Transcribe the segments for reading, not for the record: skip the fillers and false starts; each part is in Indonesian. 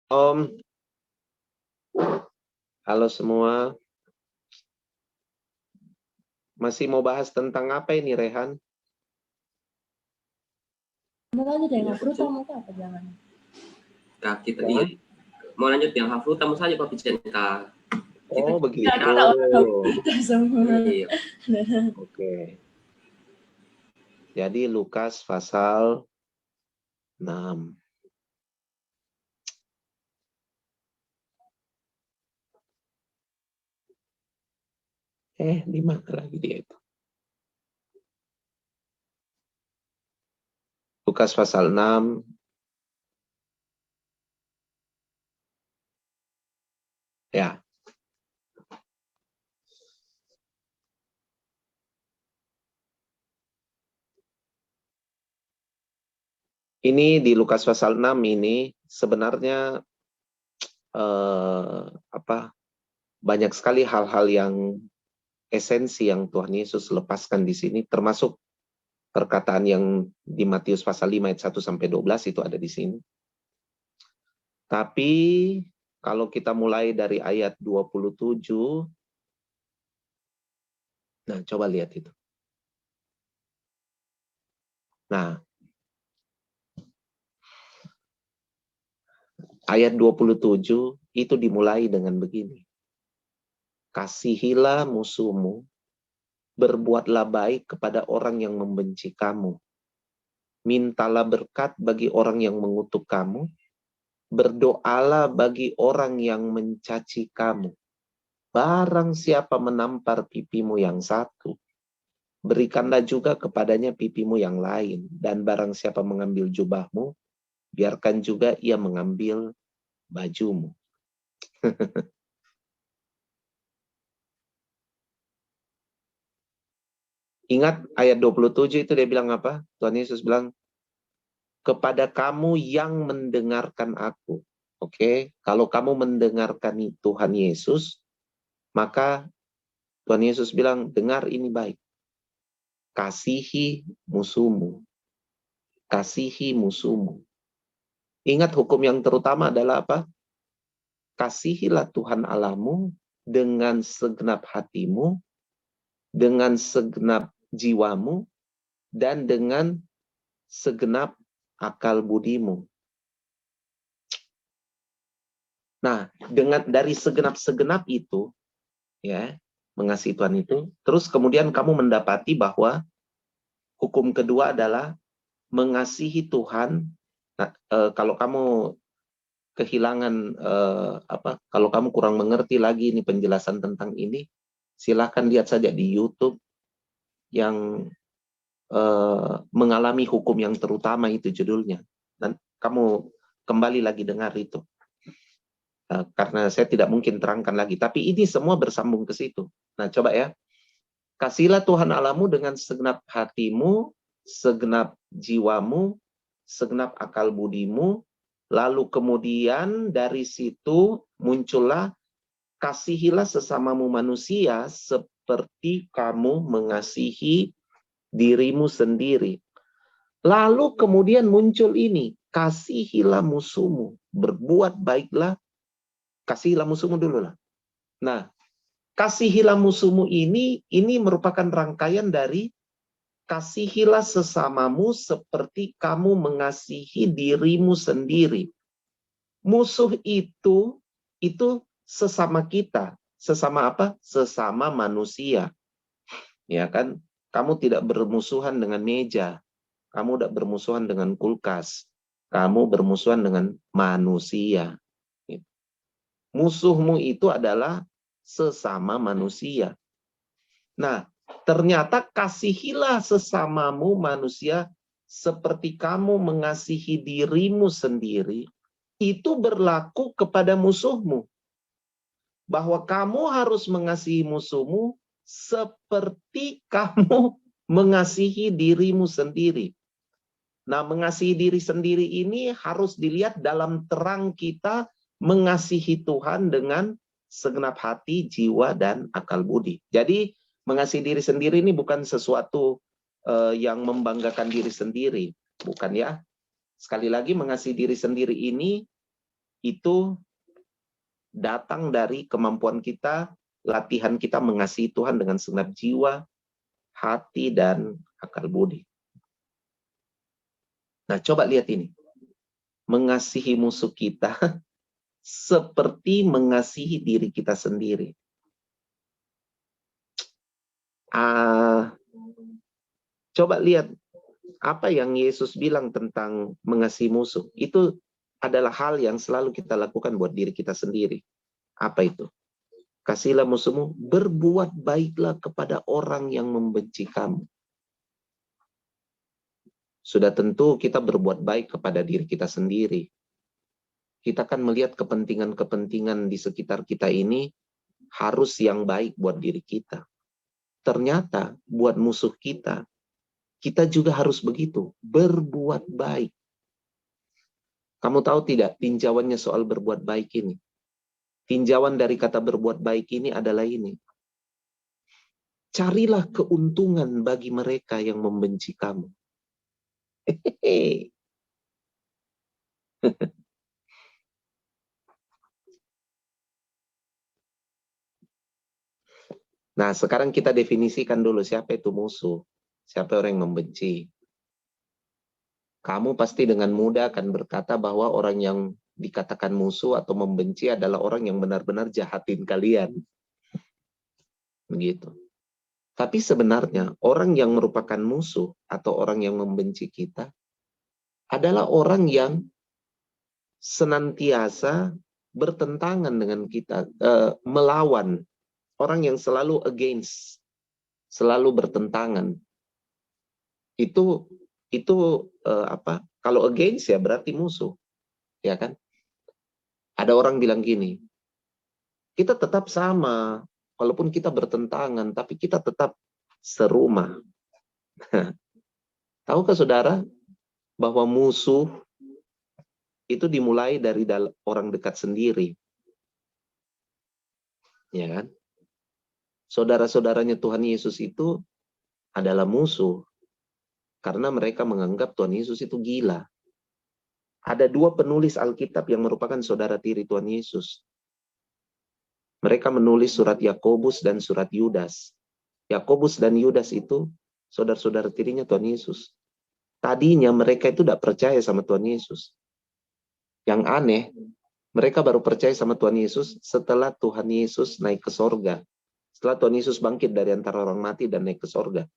Om, halo semua. Masih mau bahas tentang apa ini, Rehan? Kita mau lanjut yang hafal tamu saja Pak Vicenka. Oh, begitu. Iya. Oke. Jadi Lukas pasal 6. Di mana lagi dia itu? Lukas pasal 6. Ya. Ini di Lukas pasal 6 ini sebenarnya banyak sekali hal-hal yang esensi yang Tuhan Yesus lepaskan di sini, termasuk perkataan yang di Matius pasal 5 ayat 1 sampai 12 itu ada di sini. Tapi kalau kita mulai dari ayat 27, nah coba lihat itu. Nah, ayat 27 itu dimulai dengan begini. Kasihilah musuhmu, berbuatlah baik kepada orang yang membenci kamu. Mintalah berkat bagi orang yang mengutuk kamu, berdoalah bagi orang yang mencaci kamu. Barang siapa menampar pipimu yang satu, berikanlah juga kepadanya pipimu yang lain. Dan barang siapa mengambil jubahmu, biarkan juga ia mengambil bajumu. Ingat ayat 27 itu dia bilang apa? Tuhan Yesus bilang, kepada kamu yang mendengarkan aku. Oke, kalau kamu mendengarkan Tuhan Yesus, maka Tuhan Yesus bilang, dengar ini baik. Kasihi musuhmu. Kasihi musuhmu. Ingat hukum yang terutama adalah apa? Kasihilah Tuhan Allahmu dengan segenap hatimu, dengan segenap jiwamu, dan dengan segenap akal budimu. Nah, dari segenap-segenap itu, ya, mengasihi Tuhan itu, terus kemudian kamu mendapati bahwa hukum kedua adalah mengasihi Tuhan. Nah, kalau kamu kehilangan kalau kamu kurang mengerti lagi ini penjelasan tentang ini, silahkan lihat saja di YouTube yang mengalami hukum yang terutama itu judulnya. Dan kamu kembali lagi dengar itu. Karena saya tidak mungkin terangkan lagi. Tapi ini semua bersambung ke situ. Nah, coba ya. Kasihlah Tuhan Allahmu dengan segenap hatimu, segenap jiwamu, segenap akal budimu. Lalu kemudian dari situ muncullah kasihilah sesamamu manusia seperti kamu mengasihi dirimu sendiri. Lalu kemudian muncul ini, kasihilah musuhmu, berbuat baiklah. Kasihilah musuhmu dulu lah. Nah, kasihilah musuhmu ini merupakan rangkaian dari kasihilah sesamamu seperti kamu mengasihi dirimu sendiri. Musuh itu sesama kita. Sesama apa? Sesama manusia. Ya kan? Kamu tidak bermusuhan dengan meja. Kamu tidak bermusuhan dengan kulkas. Kamu bermusuhan dengan manusia. Musuhmu itu adalah sesama manusia. Nah, ternyata kasihilah sesamamu manusia seperti kamu mengasihi dirimu sendiri. Itu berlaku kepada musuhmu. Bahwa kamu harus mengasihi musuhmu seperti kamu mengasihi dirimu sendiri. Nah, mengasihi diri sendiri ini harus dilihat dalam terang kita mengasihi Tuhan dengan segenap hati, jiwa, dan akal budi. Jadi, mengasihi diri sendiri ini bukan sesuatu yang membanggakan diri sendiri. Bukan ya. Sekali lagi, mengasihi diri sendiri ini itu datang dari kemampuan kita, latihan kita mengasihi Tuhan dengan segenap jiwa, hati, dan akal budi. Nah, coba lihat ini. Mengasihi musuh kita seperti mengasihi diri kita sendiri. Coba lihat apa yang Yesus bilang tentang mengasihi musuh. Itu adalah hal yang selalu kita lakukan buat diri kita sendiri. Apa itu? Kasihilah musuhmu, berbuat baiklah kepada orang yang membenci kamu. Sudah tentu kita berbuat baik kepada diri kita sendiri. Kita kan melihat kepentingan-kepentingan di sekitar kita ini harus yang baik buat diri kita. Ternyata buat musuh kita juga harus begitu, berbuat baik. Kamu tahu tidak tinjauannya soal berbuat baik ini? Tinjauan dari kata berbuat baik ini adalah ini. Carilah keuntungan bagi mereka yang membenci kamu. Nah, sekarang kita definisikan dulu siapa itu musuh, siapa orang yang membenci. Kamu pasti dengan mudah akan berkata bahwa orang yang dikatakan musuh atau membenci adalah orang yang benar-benar jahatin kalian. Begitu. Tapi sebenarnya orang yang merupakan musuh atau orang yang membenci kita adalah orang yang senantiasa bertentangan dengan kita, melawan, orang yang selalu against, selalu bertentangan. Itu apa? Kalau against ya berarti musuh, ya kan? Ada orang bilang gini, kita tetap sama, walaupun kita bertentangan, tapi kita tetap serumah. Tahukah saudara bahwa musuh itu dimulai dari orang dekat sendiri, ya kan? Saudara-saudaranya Tuhan Yesus itu adalah musuh karena mereka menganggap Tuhan Yesus itu gila. Ada dua penulis Alkitab yang merupakan saudara tiri Tuhan Yesus. Mereka menulis surat Yakobus dan surat Yudas. Yakobus dan Yudas itu saudara-saudara tirinya Tuhan Yesus. Tadinya mereka itu tidak percaya sama Tuhan Yesus. Yang aneh, mereka baru percaya sama Tuhan Yesus setelah Tuhan Yesus naik ke sorga. Setelah Tuhan Yesus bangkit dari antara orang mati dan naik ke sorga.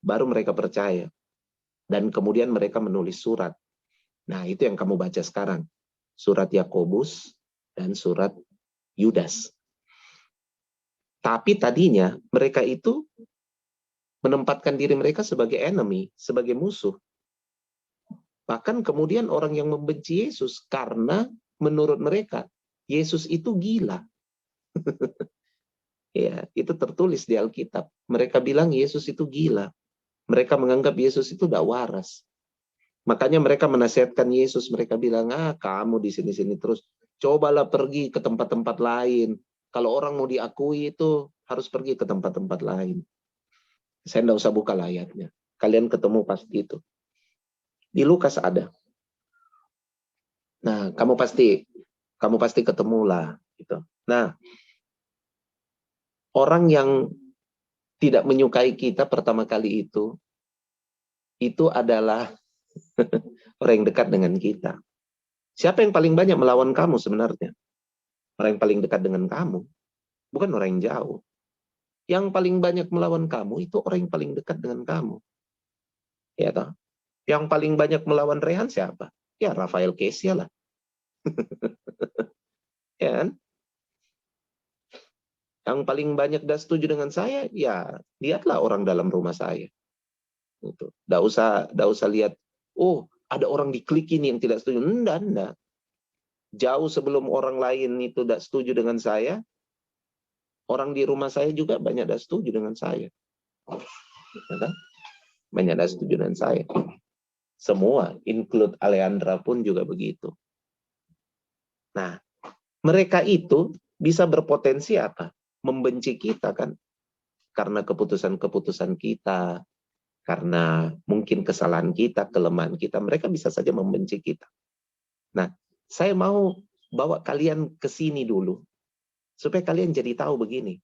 Baru mereka percaya. Dan kemudian mereka menulis surat. Nah, itu yang kamu baca sekarang. Surat Yakobus dan surat Yudas. Tapi tadinya mereka itu menempatkan diri mereka sebagai enemy, sebagai musuh. Bahkan kemudian orang yang membenci Yesus karena menurut mereka Yesus itu gila. Ya, itu tertulis di Alkitab. Mereka bilang Yesus itu gila. Mereka menganggap Yesus itu tidak waras. Makanya mereka menasihatkan Yesus. Mereka bilang, kamu di sini-sini terus. Cobalah pergi ke tempat-tempat lain. Kalau orang mau diakui itu harus pergi ke tempat-tempat lain. Saya tidak usah buka ayatnya. Kalian ketemu pasti itu. Di Lukas ada. Nah, kamu pasti ketemulah. Gitu. Nah, orang yang tidak menyukai kita pertama kali itu adalah orang yang dekat dengan kita. Siapa yang paling banyak melawan kamu sebenarnya? Orang yang paling dekat dengan kamu. Bukan orang yang jauh. Yang paling banyak melawan kamu itu orang yang paling dekat dengan kamu. Ya toh? Yang paling banyak melawan Rehan siapa? Ya Rafael Kesia lah. Ya kan? Yang paling banyak tidak setuju dengan saya, ya lihatlah orang dalam rumah saya. Gitu. Tidak usah lihat, ada orang di klik ini yang tidak setuju. Enggak. Jauh sebelum orang lain itu tidak setuju dengan saya, orang di rumah saya juga banyak tidak setuju dengan saya. Banyak tidak setuju dengan saya. Semua, include Alejandra pun juga begitu. Nah, mereka itu bisa berpotensi apa? Membenci kita kan? Karena keputusan-keputusan kita, karena mungkin kesalahan kita, kelemahan kita, mereka bisa saja membenci kita. Nah, saya mau bawa kalian ke sini dulu. Supaya kalian jadi tahu begini.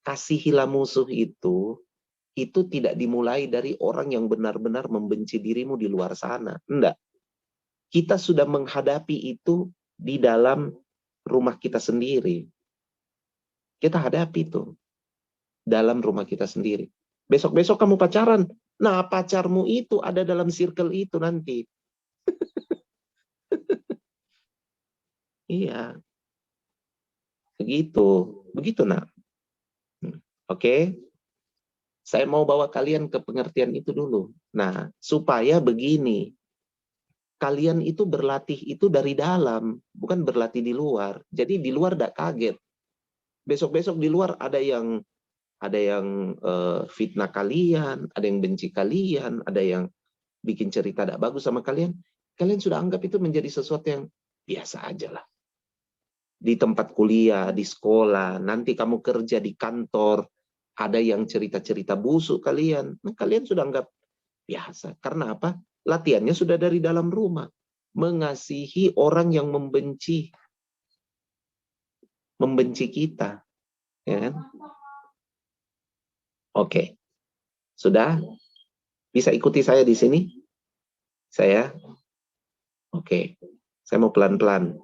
Kasihilah musuh itu tidak dimulai dari orang yang benar-benar membenci dirimu di luar sana. Enggak. Kita sudah menghadapi itu di dalam rumah kita sendiri. Kita hadapi itu dalam rumah kita sendiri. Besok-besok kamu pacaran. Nah, pacarmu itu ada dalam circle itu nanti. Iya. Begitu. Begitu, nak. Oke. Saya mau bawa kalian ke pengertian itu dulu. Nah, supaya begini. Kalian itu berlatih itu dari dalam, bukan berlatih di luar. Jadi di luar tidak kaget. Besok-besok di luar ada yang fitnah kalian, ada yang benci kalian, ada yang bikin cerita tidak bagus sama kalian. Kalian sudah anggap itu menjadi sesuatu yang biasa aja lah. Di tempat kuliah, di sekolah, nanti kamu kerja di kantor, ada yang cerita-cerita busuk kalian. Nah, kalian sudah anggap biasa. Karena apa? Latihannya sudah dari dalam rumah. Mengasihi orang yang membenci kita. Ya kan? Oke. Sudah? Bisa ikuti saya di sini? Saya? Oke. Saya mau pelan-pelan.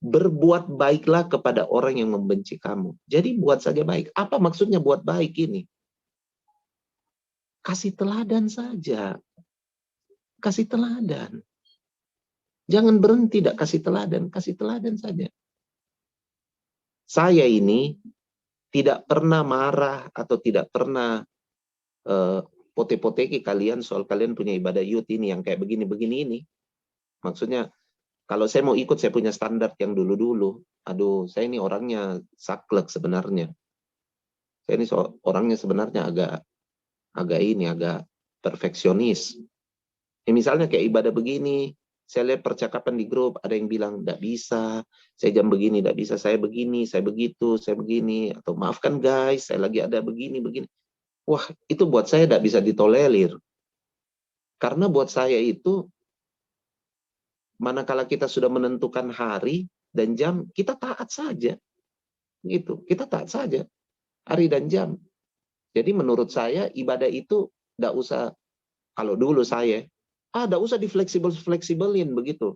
Berbuat baiklah kepada orang yang membenci kamu. Jadi buat saja baik. Apa maksudnya buat baik ini? Kasih teladan saja. Kasih teladan. Jangan berhenti tidak kasih teladan saja. Saya ini tidak pernah marah atau tidak pernah pote-poteki kalian soal kalian punya ibadah youth ini yang kayak begini-begini ini. Maksudnya, kalau saya mau ikut, saya punya standar yang dulu-dulu. Aduh, saya ini orangnya saklek sebenarnya. Saya ini orangnya sebenarnya agak perfeksionis. Ya, misalnya kayak ibadah begini, saya lihat percakapan di grup, ada yang bilang, tidak bisa, saya jam begini, tidak bisa, saya begini, saya begitu, saya begini, atau maafkan guys, saya lagi ada begini. Wah, itu buat saya tidak bisa ditolerir. Karena buat saya itu, manakala kita sudah menentukan hari dan jam, kita taat saja. Gitu, kita taat saja. Hari dan jam. Jadi menurut saya, ibadah itu tidak usah, kalau dulu saya, tidak usah di-fleksibelin begitu.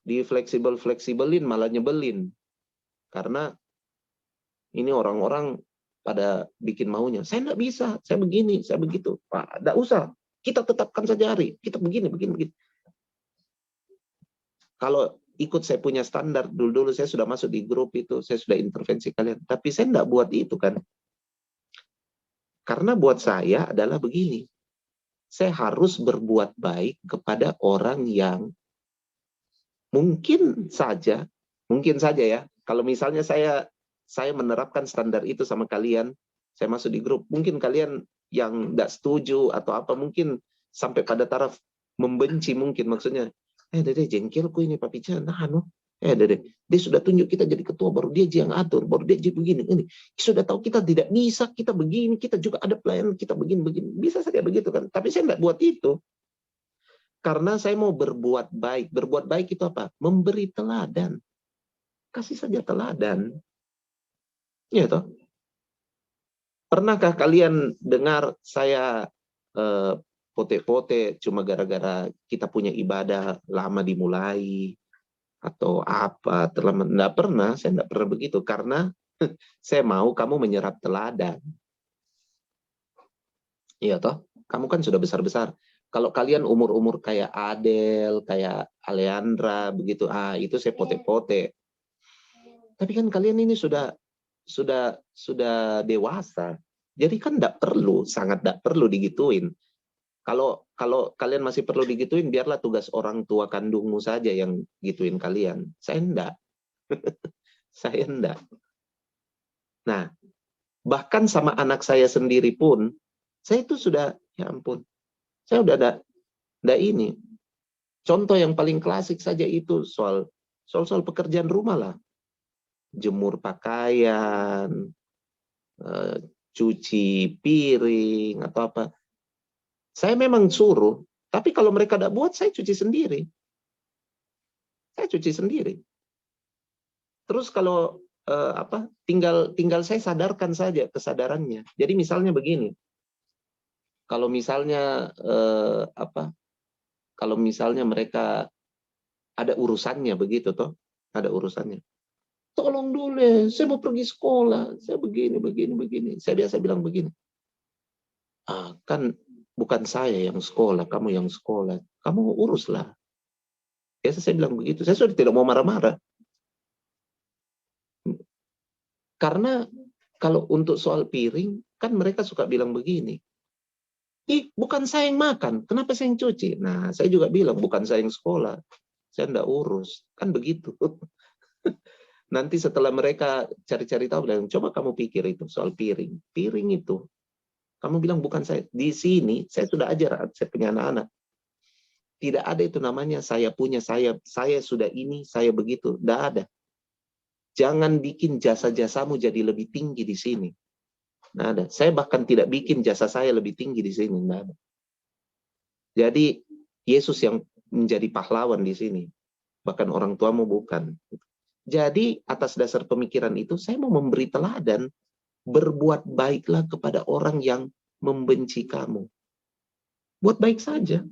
Di-fleksibelin malah nyebelin. Karena ini orang-orang pada bikin maunya. Saya tidak bisa, saya begini, saya begitu. Pak, tidak usah. Kita tetapkan saja hari. Kita begini. Kalau ikut saya punya standar, dulu saya sudah masuk di grup itu, saya sudah intervensi kalian. Tapi saya tidak buat itu kan. Karena buat saya adalah begini. Saya harus berbuat baik kepada orang yang mungkin saja ya, kalau misalnya saya menerapkan standar itu sama kalian, saya masuk di grup, mungkin kalian yang tidak setuju atau apa, mungkin sampai pada taraf membenci mungkin, maksudnya, dede jengkelku ini Pak Pican, dede, dia sudah tunjuk kita jadi ketua, baru dia yang atur, baru dia jadi begini, ini sudah tahu kita tidak bisa, kita begini, kita juga ada pelayanan, kita begini, bisa saja begitu kan, tapi saya tidak buat itu. Karena saya mau berbuat baik. Berbuat baik itu apa? Memberi teladan. Kasih saja teladan. Ya toh. Pernahkah kalian dengar saya pote-pote cuma gara-gara kita punya ibadah lama dimulai atau apa? Tidak pernah. Saya tidak pernah begitu. Karena saya mau kamu menyerap teladan. Iya toh. Kamu kan sudah besar-besar. Kalau kalian umur-umur kayak Adel, kayak Aleandra, begitu, itu saya pote-pote. Tapi kan kalian ini sudah dewasa. Jadi kan sangat tidak perlu digituin. Kalau kalian masih perlu digituin, biarlah tugas orang tua kandungmu saja yang gituin kalian. Saya enggak. Saya enggak. Nah, bahkan sama anak saya sendiri pun, saya itu sudah, ya ampun, saya udah ada ini. Contoh yang paling klasik saja itu soal pekerjaan rumah lah. Jemur pakaian, cuci piring, atau apa. Saya memang suruh, tapi kalau mereka tidak buat, saya cuci sendiri. Saya cuci sendiri. Terus kalau tinggal saya sadarkan saja kesadarannya. Jadi misalnya begini, kalau misalnya kalau misalnya mereka ada urusannya begitu toh, ada urusannya. Tolong dulu, saya mau pergi sekolah, saya begini. Saya biasa bilang begini. Kan bukan saya yang sekolah, kamu yang sekolah. Kamu uruslah. Biasa saya bilang begitu. Saya sudah tidak mau marah-marah. Karena kalau untuk soal piring, kan mereka suka bilang begini. Bukan saya yang makan, kenapa saya yang cuci? Nah, saya juga bilang, bukan saya yang sekolah. Saya enggak urus. Kan begitu. Nanti setelah mereka cari-cari tahu, bilang, coba kamu pikir itu soal piring. Piring itu, kamu bilang bukan saya. Di sini, saya sudah ajar, saya punya anak-anak. Tidak ada itu namanya, saya punya, saya sudah ini, saya begitu. Tidak ada. Jangan bikin jasa-jasamu jadi lebih tinggi di sini. Nggak ada. Saya bahkan tidak bikin jasa saya lebih tinggi di sini. Nggak ada. Jadi, Yesus yang menjadi pahlawan di sini. Bahkan orang tuamu bukan. Jadi, atas dasar pemikiran itu, saya mau memberi teladan. Berbuat baiklah kepada orang yang membenci kamu. Buat baik saja.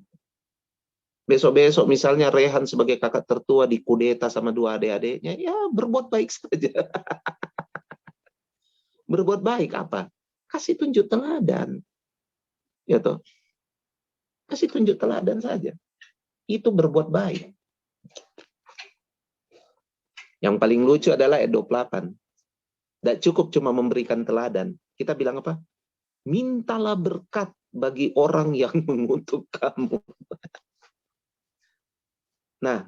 Besok-besok misalnya Rehan sebagai kakak tertua dikudeta sama dua adik-adiknya, ya berbuat baik saja. Berbuat baik apa? Kasih tunjuk teladan. Ya toh. Kasih tunjuk teladan saja. Itu berbuat baik. Yang paling lucu adalah ayat 28. Tidak cukup cuma memberikan teladan. Kita bilang apa? Mintalah berkat bagi orang yang mengutuk kamu. Nah,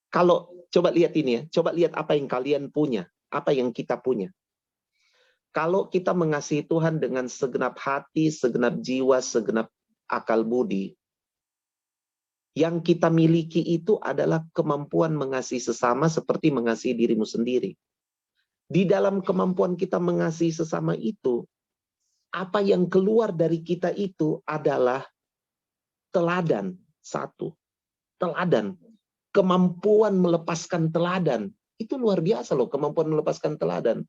kalau coba lihat ini ya, coba lihat apa yang kalian punya, apa yang kita punya. Kalau kita mengasihi Tuhan dengan segenap hati, segenap jiwa, segenap akal budi, yang kita miliki itu adalah kemampuan mengasihi sesama seperti mengasihi dirimu sendiri. Di dalam kemampuan kita mengasihi sesama itu, apa yang keluar dari kita itu adalah teladan. Satu, teladan. Kemampuan melepaskan teladan. Itu luar biasa loh, kemampuan melepaskan teladan.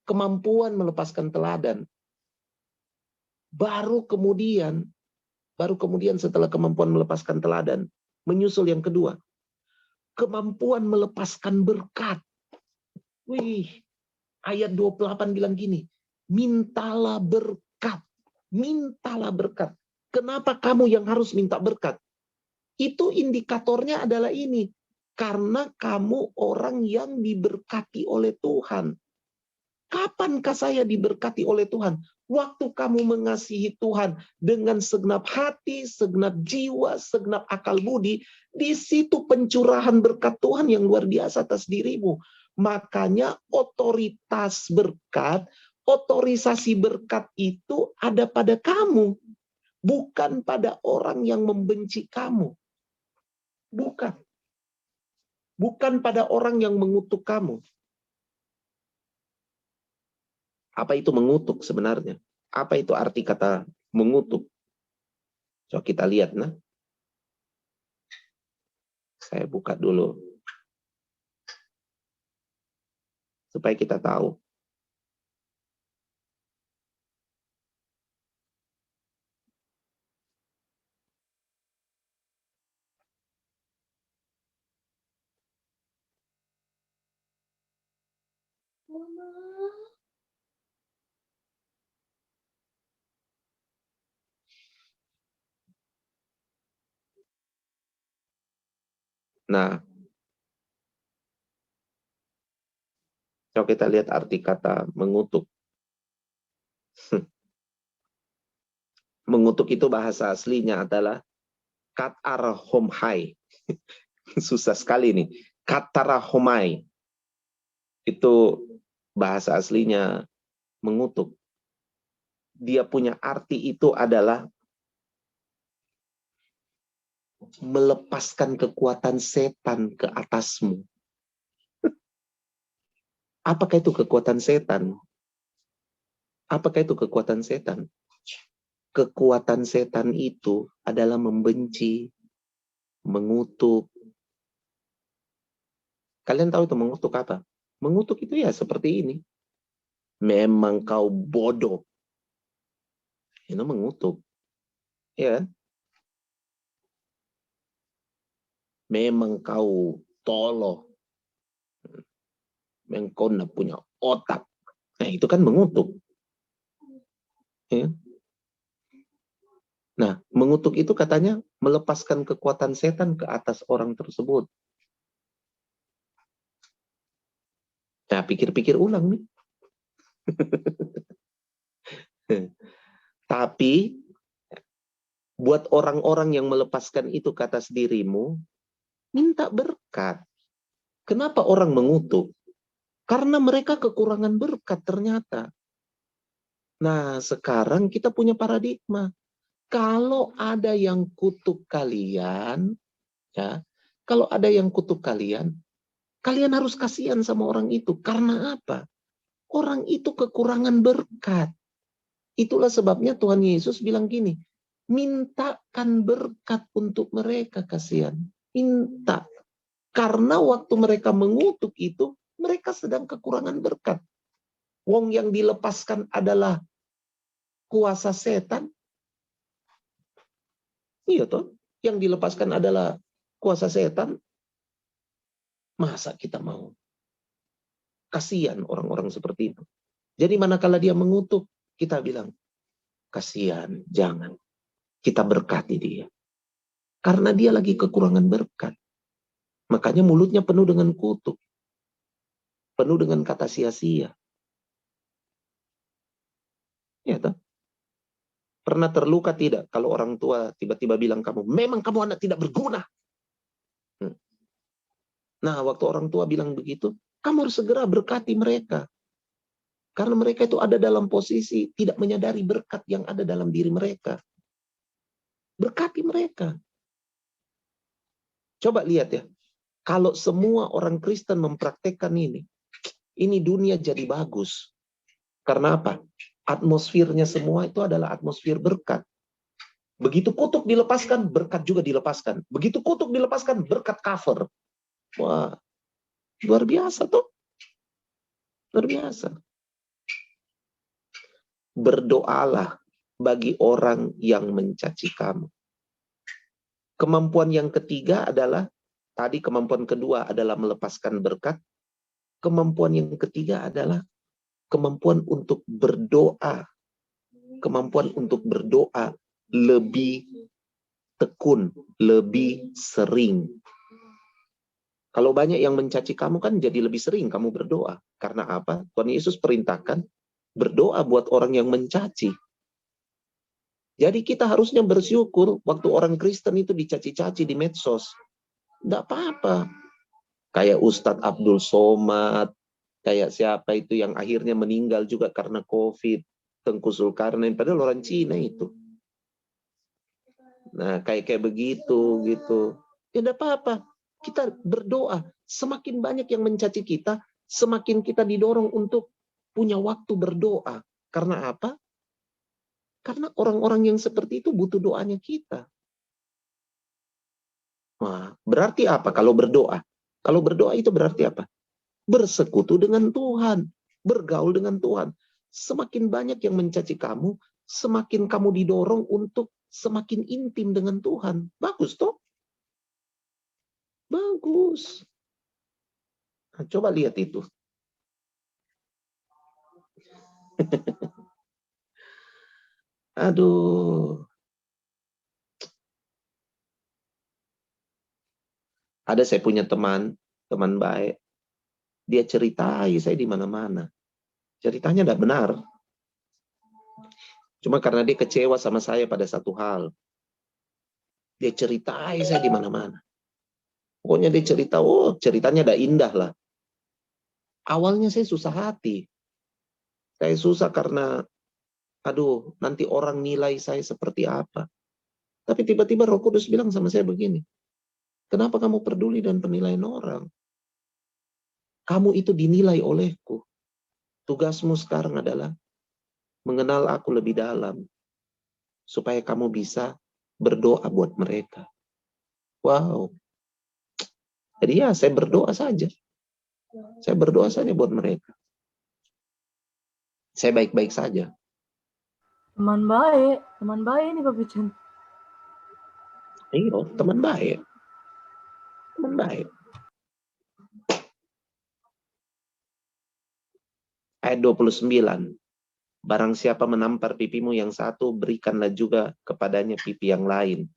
Kemampuan melepaskan teladan. Baru kemudian setelah kemampuan melepaskan teladan, menyusul yang kedua. Kemampuan melepaskan berkat. Wih, ayat 28 bilang gini, mintalah berkat. Mintalah berkat. Kenapa kamu yang harus minta berkat? Itu indikatornya adalah ini. Karena kamu orang yang diberkati oleh Tuhan. Kapankah saya diberkati oleh Tuhan? Waktu kamu mengasihi Tuhan dengan segenap hati, segenap jiwa, segenap akal budi, di situ pencurahan berkat Tuhan yang luar biasa atas dirimu. Makanya otoritas berkat, otorisasi berkat itu ada pada kamu. Bukan pada orang yang membenci kamu. Bukan. Bukan pada orang yang mengutuk kamu. Apa itu mengutuk sebenarnya? Apa itu arti kata mengutuk? Coba kita lihat, nah. Saya buka dulu. Supaya kita tahu. Nah, coba kita lihat arti kata mengutuk. Mengutuk itu bahasa aslinya adalah katarahomai. Susah sekali nih. Katarahomai. Itu bahasa aslinya mengutuk. Dia punya arti itu adalah melepaskan kekuatan setan ke atasmu. Apakah itu kekuatan setan? Apakah itu kekuatan setan? Kekuatan setan itu adalah membenci, mengutuk. Kalian tahu itu mengutuk apa? Mengutuk itu ya seperti ini. Memang kau bodoh. Itu mengutuk. Ya. Memang kau tolol. Memang kau tidak punya otak. Nah, itu kan mengutuk. Ya. Nah, mengutuk itu katanya melepaskan kekuatan setan ke atas orang tersebut. Nah, pikir-pikir ulang nih. Tapi, buat orang-orang yang melepaskan itu ke atas dirimu, minta berkat. Kenapa orang mengutuk? Karena mereka kekurangan berkat ternyata. Nah, sekarang kita punya paradigma. Kalau ada yang kutuk kalian, ya, kalau ada yang kutuk kalian, kalian harus kasihan sama orang itu. Karena apa? Orang itu kekurangan berkat. Itulah sebabnya Tuhan Yesus bilang gini, mintakan berkat untuk mereka, kasihan. Minta. Karena waktu mereka mengutuk itu, mereka sedang kekurangan berkat. Wong yang dilepaskan adalah kuasa setan. Iya toh, yang dilepaskan adalah kuasa setan. Masa kita mau? Kasihan orang-orang seperti itu. Jadi manakala dia mengutuk, kita bilang, kasihan, jangan. Kita berkati dia. Karena dia lagi kekurangan berkat. Makanya mulutnya penuh dengan kutuk. Penuh dengan kata sia-sia. Ya toh? Pernah terluka tidak kalau orang tua tiba-tiba bilang kamu, memang kamu anak tidak berguna. Nah, waktu orang tua bilang begitu, kamu harus segera berkati mereka. Karena mereka itu ada dalam posisi tidak menyadari berkat yang ada dalam diri mereka. Berkati mereka. Coba lihat ya, kalau semua orang Kristen mempraktekkan ini dunia jadi bagus. Karena apa? Atmosfernya semua itu adalah atmosfer berkat. Begitu kutuk dilepaskan, berkat juga dilepaskan. Begitu kutuk dilepaskan, berkat cover. Wah, luar biasa tuh. Luar biasa. Berdoalah bagi orang yang mencaci kamu. Kemampuan yang ketiga adalah, tadi kemampuan kedua adalah melepaskan berkat. Kemampuan yang ketiga adalah kemampuan untuk berdoa. Kemampuan untuk berdoa lebih tekun, lebih sering. Kalau banyak yang mencaci kamu kan jadi lebih sering kamu berdoa. Karena apa? Tuhan Yesus perintahkan berdoa buat orang yang mencaci. Jadi kita harusnya bersyukur waktu orang Kristen itu dicaci-caci di medsos. Tidak apa-apa. Kayak Ustadz Abdul Somad, kayak siapa itu yang akhirnya meninggal juga karena COVID, Tengku Zulkarnain, padahal orang Cina itu. Nah, kayak begitu gitu. Ya tidak apa-apa. Kita berdoa. Semakin banyak yang mencaci kita, semakin kita didorong untuk punya waktu berdoa. Karena apa? Karena orang-orang yang seperti itu butuh doanya kita. Wah, berarti apa kalau berdoa? Kalau berdoa itu berarti apa? Bersekutu dengan Tuhan. Bergaul dengan Tuhan. Semakin banyak yang mencaci kamu, semakin kamu didorong untuk semakin intim dengan Tuhan. Bagus toh? Bagus. Nah, coba lihat itu. Aduh. Ada saya punya teman baik. Dia ceritai saya di mana-mana. Ceritanya tidak benar. Cuma karena dia kecewa sama saya pada satu hal. Dia ceritai saya di mana-mana. Pokoknya dia cerita, oh ceritanya ada indah lah. Awalnya saya susah hati. Saya susah karena, aduh, nanti orang nilai saya seperti apa. Tapi tiba-tiba Roh Kudus bilang sama saya begini, kenapa kamu peduli dan penilaian orang? Kamu itu dinilai olehku. Tugasmu sekarang adalah mengenal aku lebih dalam. Supaya kamu bisa berdoa buat mereka. Wow. Jadi ya saya berdoa saja. Saya berdoa saja buat mereka. Saya baik-baik saja. Teman baik nih Pak Pican. Iya, teman baik. Teman baik. Ayat 29. Barang siapa menampar pipimu yang satu, berikanlah juga kepadanya pipi yang lain.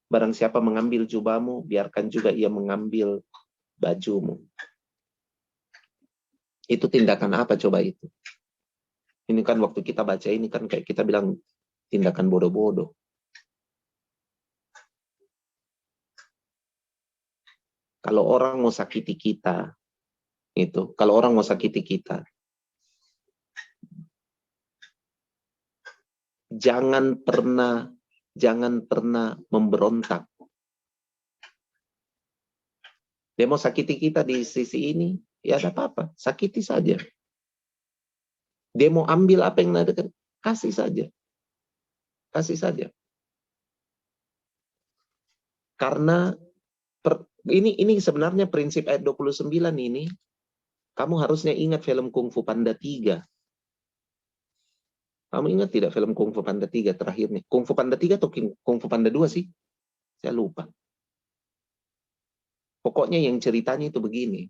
Barang siapa mengambil jubahmu, biarkan juga ia mengambil bajumu. Itu tindakan apa coba itu? Ini kan waktu kita baca ini kan kayak kita bilang tindakan bodoh-bodoh. Kalau orang mau sakiti kita, kalau orang mau sakiti kita, jangan pernah memberontak. Dia mau sakiti kita di sisi ini, ya ada apa-apa, sakiti saja. Dia mau ambil apa yang ada, kasih saja. Kasih saja. Karena ini sebenarnya prinsip ayat 29 ini, kamu harusnya ingat film Kung Fu Panda 3. Kamu ingat tidak film Kung Fu Panda 3 terakhirnya? Kung Fu Panda 3 atau Kung Fu Panda 2 sih? Saya lupa. Pokoknya yang ceritanya itu begini.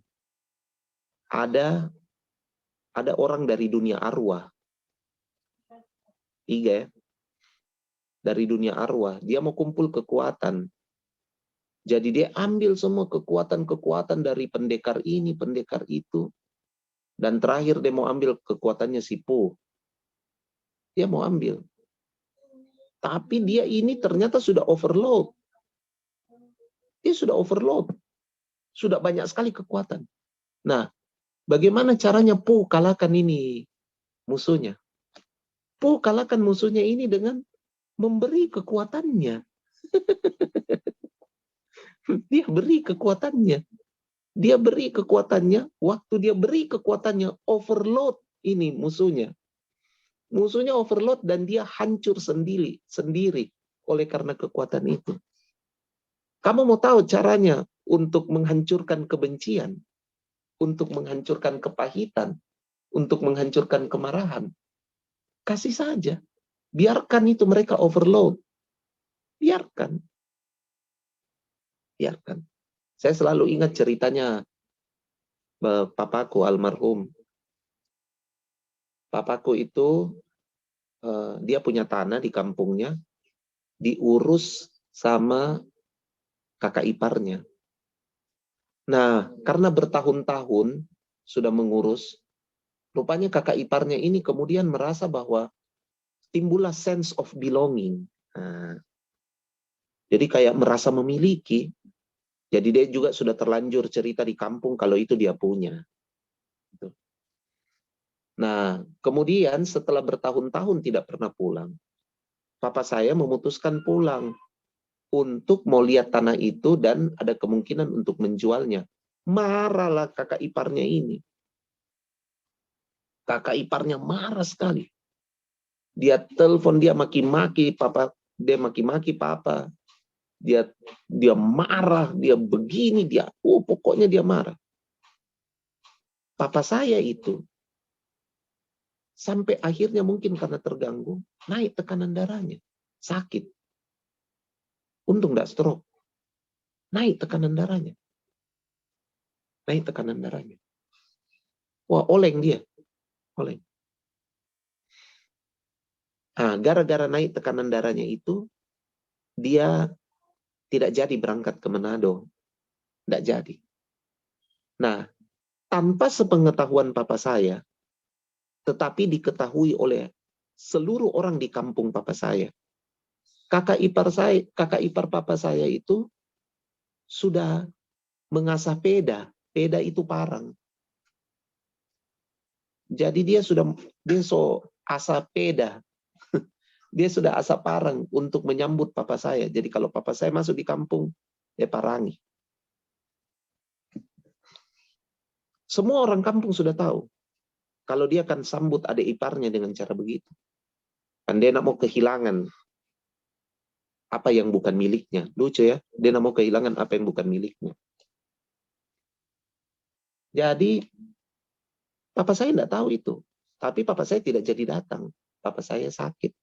Ada orang dari dunia arwah. 3 ya. Dari dunia arwah. Dia mau kumpul kekuatan. Jadi dia ambil semua kekuatan-kekuatan dari pendekar ini, pendekar itu. Dan terakhir dia mau ambil kekuatannya si Po. Dia mau ambil. Tapi dia ini ternyata sudah overload. Dia sudah overload. Sudah banyak sekali kekuatan. Nah, bagaimana caranya Po kalahkan ini musuhnya? Po kalahkan musuhnya ini dengan memberi kekuatannya. Dia beri kekuatannya. Dia beri kekuatannya. Waktu dia beri kekuatannya, overload ini musuhnya. Musuhnya overload dan dia hancur sendiri oleh karena kekuatan itu. Kamu mau tahu caranya untuk menghancurkan kebencian, untuk menghancurkan kepahitan, untuk menghancurkan kemarahan? Kasih saja. Biarkan itu mereka overload. Biarkan. Biarkan. Saya selalu ingat ceritanya papaku almarhum. Papaku itu dia punya tanah di kampungnya, diurus sama kakak iparnya. Nah, karena bertahun-tahun sudah mengurus, rupanya kakak iparnya ini kemudian merasa bahwa timbullah sense of belonging. Nah, jadi kayak merasa memiliki. Jadi dia juga sudah terlanjur cerita di kampung kalau itu dia punya. Nah, kemudian setelah bertahun-tahun tidak pernah pulang, papa saya memutuskan pulang untuk mau lihat tanah itu dan ada kemungkinan untuk menjualnya. Marahlah kakak iparnya ini. Kakak iparnya marah sekali. Dia telepon, dia maki-maki papa, dia maki-maki papa. Dia marah, dia begini, pokoknya dia marah. Papa saya itu sampai akhirnya mungkin karena terganggu, naik tekanan darahnya, sakit. Untung enggak stroke. Naik tekanan darahnya. Naik tekanan darahnya. Wah, oleng dia. Oleng. Nah, gara-gara naik tekanan darahnya itu, dia tidak jadi berangkat ke Manado. Tidak jadi. Nah, tanpa sepengetahuan papa saya, tetapi diketahui oleh seluruh orang di kampung papa saya. Kakak ipar papa saya itu sudah mengasah peda. Peda itu parang. Jadi dia asah peda. Dia sudah asah parang untuk menyambut papa saya. Jadi kalau papa saya masuk di kampung, dia parangi. Semua orang kampung sudah tahu. Kalau dia akan sambut adik iparnya dengan cara begitu. Kan dia nak mau kehilangan apa yang bukan miliknya. Lucu ya, dia tidak mau kehilangan apa yang bukan miliknya. Jadi, papa saya tidak tahu itu. Tapi papa saya tidak jadi datang. Papa saya sakit.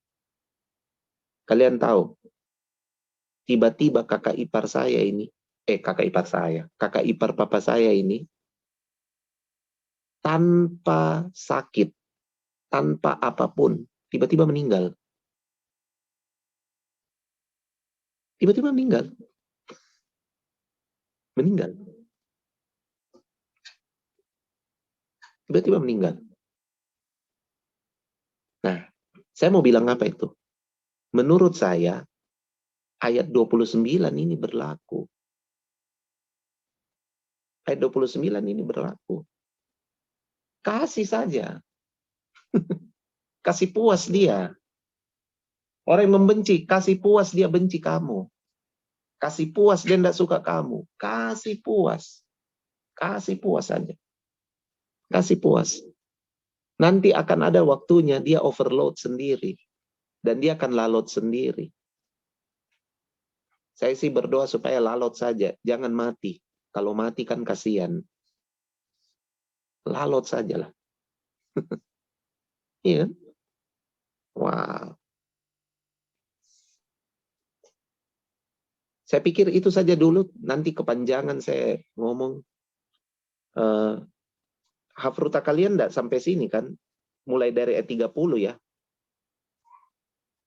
Kalian tahu, tiba-tiba kakak ipar saya ini, kakak ipar papa saya ini, tanpa sakit, tanpa apapun, tiba-tiba meninggal. Tiba-tiba meninggal. Meninggal. Tiba-tiba meninggal. Nah, saya mau bilang apa itu? Menurut saya, ayat 29 ini berlaku. Ayat 29 ini berlaku. Kasih saja. Kasih puas dia. Orang yang membenci, kasih puas dia benci kamu. Kasih puas dia tidak suka kamu. Kasih puas. Kasih puas saja. Kasih puas. Nanti akan ada waktunya dia overload sendiri. Dan dia akan lalot sendiri. Saya sih berdoa supaya lalot saja. Jangan mati. Kalau mati kan kasihan. Lalot sajalah. Iya. Wow. Saya pikir itu saja dulu. Nanti kepanjangan saya ngomong. Hafruta kalian enggak sampai sini kan? Mulai dari ayat 30 ya.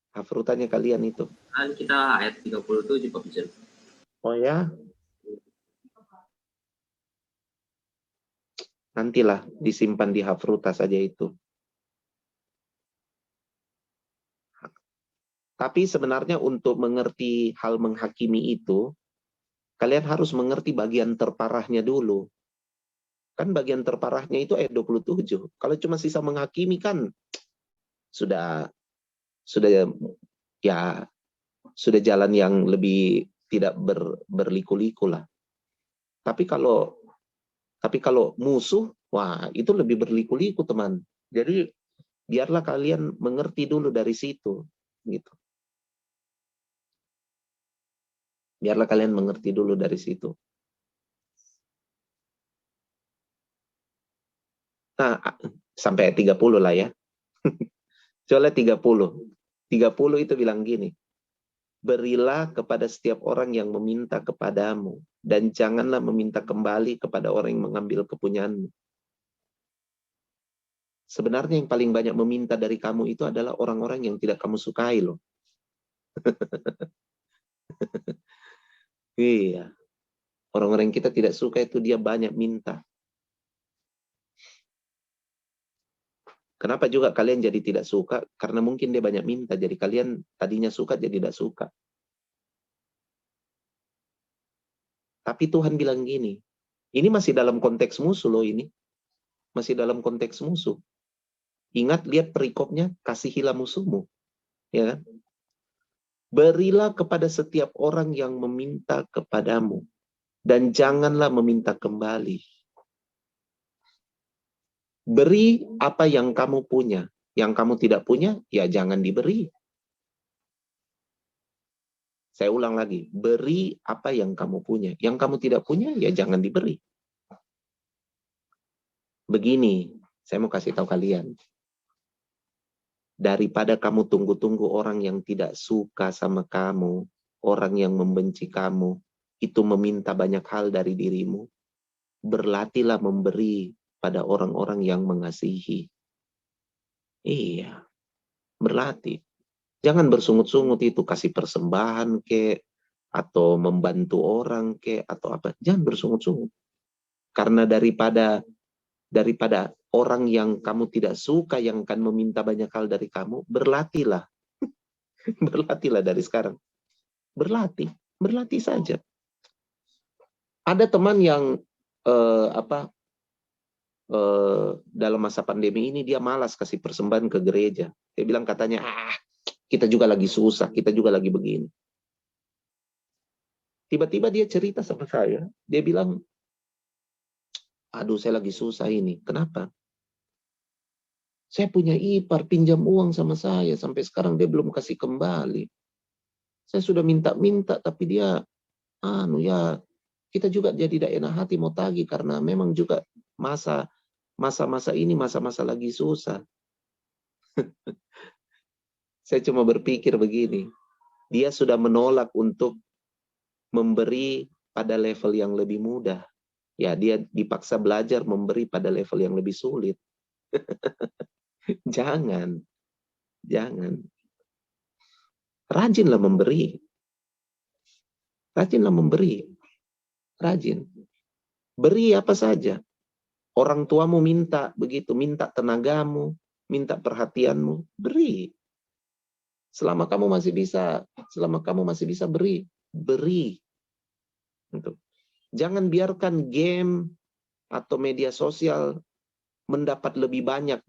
Hafrutanya kalian itu. Kan kita ayat 37 Pak Pijen. Oh ya? Nantilah disimpan di hafruta saja itu. Tapi sebenarnya untuk mengerti hal menghakimi itu, kalian harus mengerti bagian terparahnya dulu. Kan bagian terparahnya itu ayat 27. Kalau cuma sisa menghakimi kan sudah ya sudah jalan yang lebih tidak berliku-liku lah. Tapi kalau musuh, wah itu lebih berliku-liku teman. Jadi biarlah kalian mengerti dulu dari situ, gitu. Biarlah kalian mengerti dulu dari situ. Nah, sampai 30 lah ya. Coba 30. 30 itu bilang gini. Berilah kepada setiap orang yang meminta kepadamu, dan janganlah meminta kembali kepada orang yang mengambil kepunyaanmu. Sebenarnya yang paling banyak meminta dari kamu itu adalah orang-orang yang tidak kamu sukai loh. Iya. Orang-orang yang kita tidak suka itu dia banyak minta. Kenapa juga kalian jadi tidak suka? Karena mungkin dia banyak minta. Jadi kalian tadinya suka jadi tidak suka. Tapi Tuhan bilang gini. Ini masih dalam konteks musuh loh ini. Masih dalam konteks musuh. Ingat, lihat perikopnya. Kasihilah musuhmu. Ya kan? Berilah kepada setiap orang yang meminta kepadamu. Dan janganlah meminta kembali. Beri apa yang kamu punya. Yang kamu tidak punya, ya jangan diberi. Saya ulang lagi. Beri apa yang kamu punya. Yang kamu tidak punya, ya jangan diberi. Begini, saya mau kasih tahu kalian. Daripada kamu tunggu-tunggu orang yang tidak suka sama kamu, orang yang membenci kamu, itu meminta banyak hal dari dirimu, berlatihlah memberi pada orang-orang yang mengasihi. Iya, berlatih. Jangan bersungut-sungut itu, kasih persembahan kek, atau membantu orang kek, atau apa. Jangan bersungut-sungut. Karena daripada orang yang kamu tidak suka, yang akan meminta banyak hal dari kamu, berlatihlah. Berlatihlah dari sekarang. Berlatih saja. Ada teman yang dalam masa pandemi ini dia malas kasih persembahan ke gereja. Dia bilang katanya, kita juga lagi susah, kita juga lagi begini. Tiba-tiba dia cerita sama saya, dia bilang, aduh saya lagi susah ini. Kenapa? Saya punya ipar pinjam uang sama saya, sampai sekarang dia belum kasih kembali. Saya sudah minta-minta, tapi dia, ya, kita juga jadi tidak enak hati mau tagih, karena memang juga masa-masa ini, masa-masa lagi susah. Saya cuma berpikir begini, dia sudah menolak untuk memberi pada level yang lebih mudah. Ya, dia dipaksa belajar memberi pada level yang lebih sulit. Jangan. Rajinlah memberi. Rajinlah memberi. Rajin. Beri apa saja. Orang tuamu minta begitu, minta tenagamu, minta perhatianmu, beri. Selama kamu masih bisa beri. Jangan biarkan game atau media sosial mendapat lebih banyak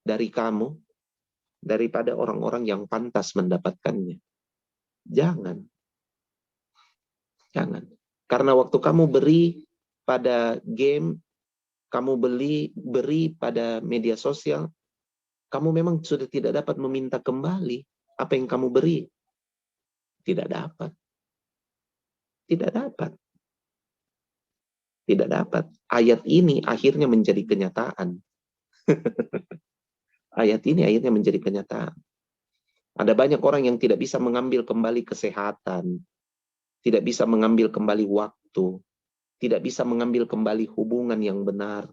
dari kamu daripada orang-orang yang pantas mendapatkannya. Jangan. Karena waktu kamu beri pada game, kamu beri pada media sosial, kamu memang sudah tidak dapat meminta kembali apa yang kamu beri. Tidak dapat. Ayat ini akhirnya menjadi kenyataan. Ayat ini akhirnya menjadi kenyataan. Ada banyak orang yang tidak bisa mengambil kembali kesehatan, tidak bisa mengambil kembali waktu, tidak bisa mengambil kembali hubungan yang benar,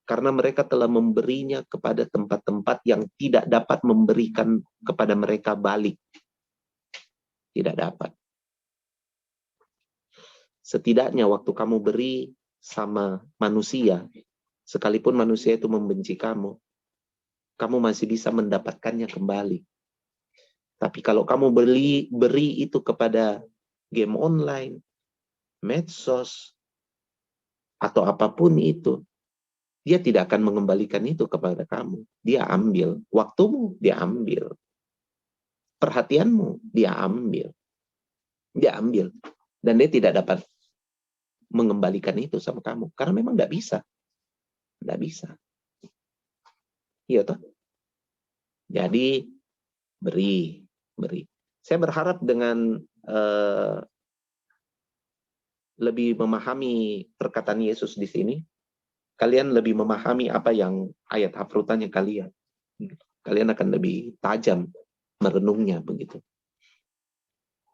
karena mereka telah memberinya kepada tempat-tempat yang tidak dapat memberikan kepada mereka balik. Tidak dapat. Setidaknya waktu kamu beri sama manusia, sekalipun manusia itu membenci kamu masih bisa mendapatkannya kembali. Tapi kalau kamu beri itu kepada game online, medsos, atau apapun itu, dia tidak akan mengembalikan itu kepada kamu. Dia ambil. Waktumu, dia ambil. Perhatianmu, dia ambil. Dan dia tidak dapat mengembalikan itu sama kamu. Karena memang tidak bisa. Iya toh? Jadi, beri. Saya berharap dengan lebih memahami perkataan Yesus di sini, kalian lebih memahami apa yang ayat hafrutannya kalian. Kalian akan lebih tajam merenungnya begitu.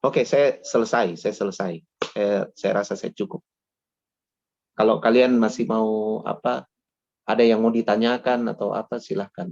Oke, saya selesai. Saya rasa saya cukup. Kalau kalian masih mau ada yang mau ditanyakan atau apa, silahkan.